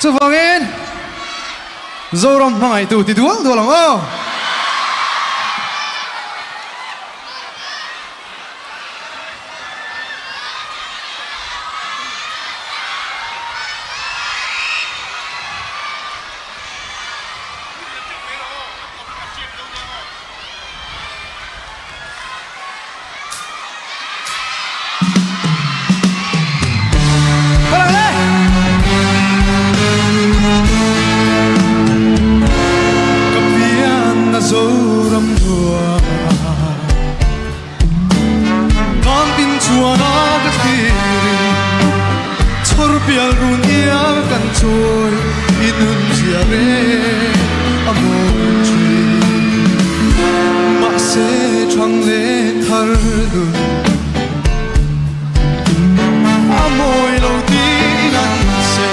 Chúc mừng in dâu rồng ngày tụ thì đuống đùa lòng ô trôi inun ziare amor tree ma se chang le thar dun amoi lo ti nan se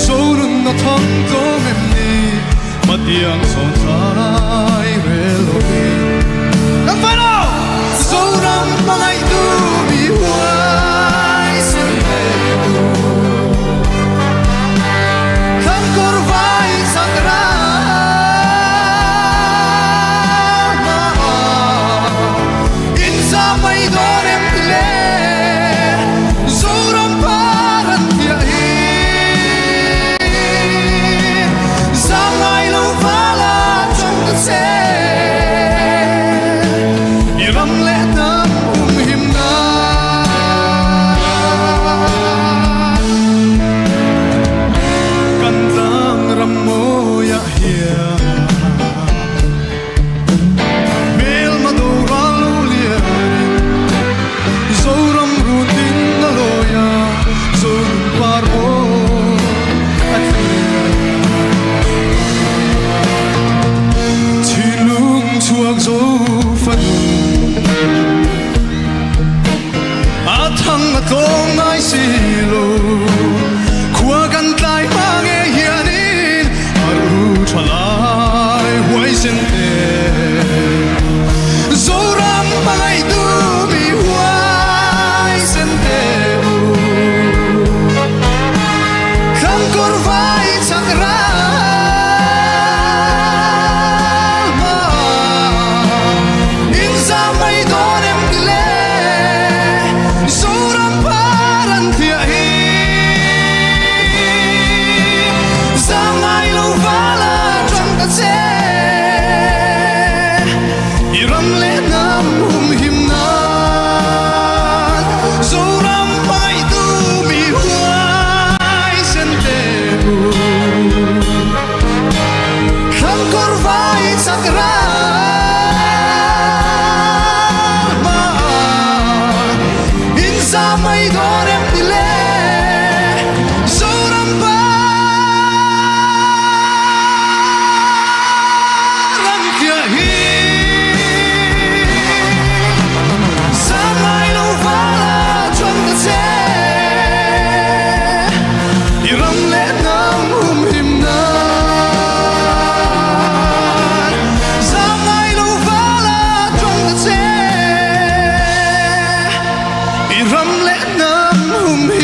zorun na thang to mem ni matiang son sai re lo ni nang fano zoram mangai tu bi wai se Kong ai silo khua kan tai mange hianin aru chalai huai sen te zoram mangai tu mi huai sen te kham kor vai chakra ma in sa mai donem le ram le nam hum